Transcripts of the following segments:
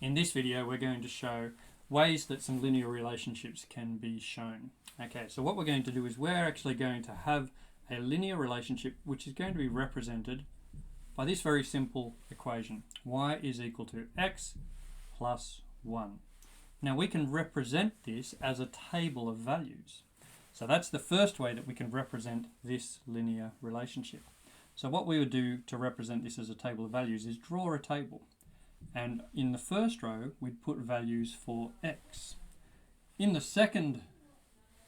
In this video, we're going to show ways that some linear relationships can be shown. Okay, so what we're going to do is we're actually going to have a linear relationship which is going to be represented by this very simple equation. Y is equal to x plus 1. Now we can represent this as a table of values. So that's the first way that we can represent this linear relationship. So what we would do to represent this as a table of values is draw a table. And in the first row, we'd put values for x. In the second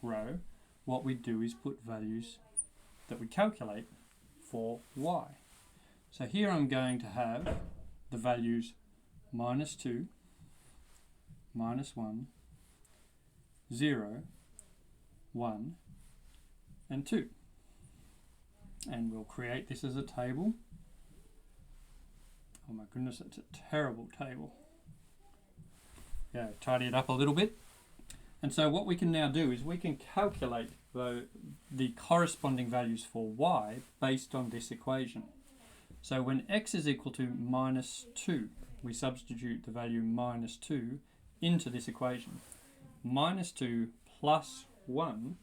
row, what we'd do is put values that we calculate for y. So here I'm going to have the values minus 2, minus 1, 0, 1, and 2. And we'll create this as a table. Oh my goodness, it's a terrible table. Yeah, tidy it up a little bit. And so what we can now do is we can calculate the corresponding values for y based on this equation. So when x is equal to minus 2, we substitute the value minus 2 into this equation. Minus 2 plus 1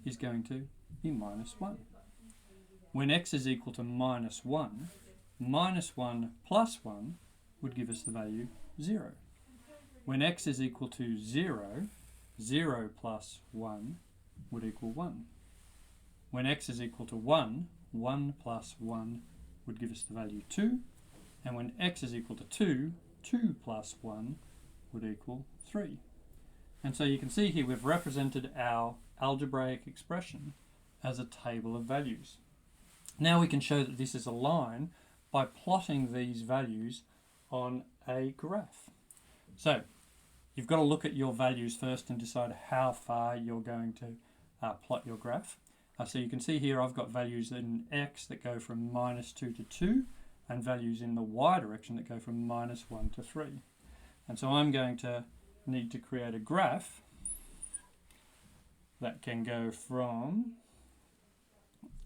is going to be minus 1. When x is equal to minus 1, minus 1 plus 1 would give us the value 0. When x is equal to 0, 0 plus 1 would equal 1. When x is equal to 1, 1 plus 1 would give us the value 2. And when x is equal to 2, 2 plus 1 would equal 3. And so you can see here we've represented our algebraic expression as a table of values. Now we can show that this is a line by plotting these values on a graph. So you've got to look at your values first and decide how far you're going to plot your graph. So you can see here I've got values in x that go from minus 2 to 2 and values in the y direction that go from minus 1 to 3. And so I'm going to need to create a graph that can go from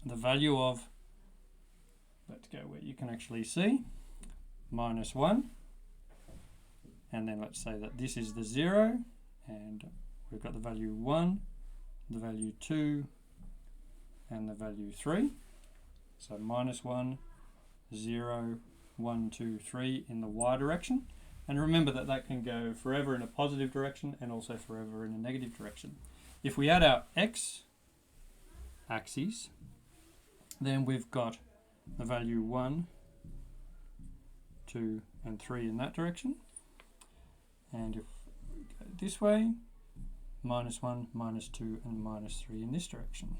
the value of, let's go where you can actually see, minus 1, and then let's say that this is the 0, and we've got the value 1, the value 2, and the value 3. So minus 1, 0, 1, 2, 3 in the y direction. And remember that that can go forever in a positive direction and also forever in a negative direction. If we add our x axes, then we've got the value 1, 2, and 3 in that direction. And if we go this way, minus 1, minus 2, and minus 3 in this direction,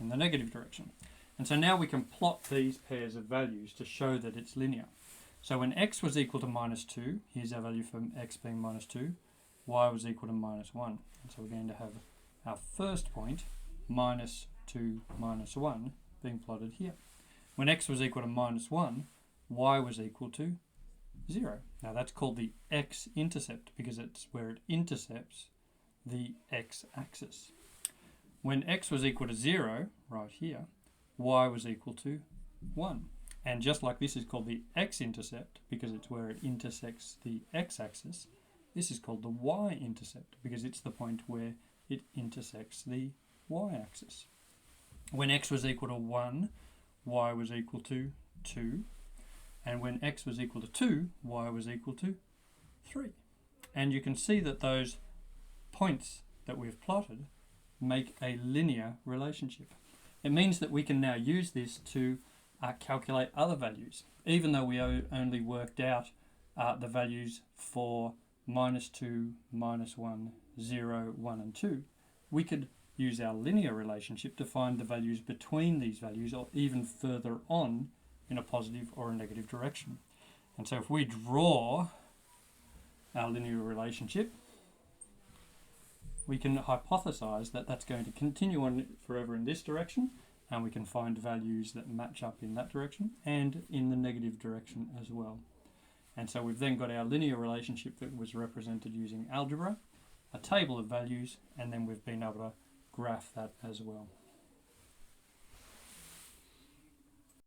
in the negative direction. And so now we can plot these pairs of values to show that it's linear. So when x was equal to minus 2, here's our value for x being minus 2, y was equal to minus 1. And so we're going to have our first point, minus 2, minus 1, being plotted here. When x was equal to minus 1, y was equal to 0. Now that's called the x-intercept because it's where it intercepts the x-axis. When x was equal to 0, right here, y was equal to 1. And just like this is called the x-intercept because it's where it intersects the x-axis, this is called the y-intercept because it's the point where it intersects the y-axis. When x was equal to 1, y was equal to 2. And when x was equal to 2, y was equal to 3. And you can see that those points that we've plotted make a linear relationship. It means that we can now use this to calculate other values. Even though we only worked out the values for minus 2, minus 1, 0, 1, and 2, we could use our linear relationship to find the values between these values or even further on in a positive or a negative direction. And so if we draw our linear relationship, we can hypothesize that that's going to continue on forever in this direction, and we can find values that match up in that direction and in the negative direction as well. And so we've then got our linear relationship that was represented using algebra, a table of values, and then we've been able to graph that as well.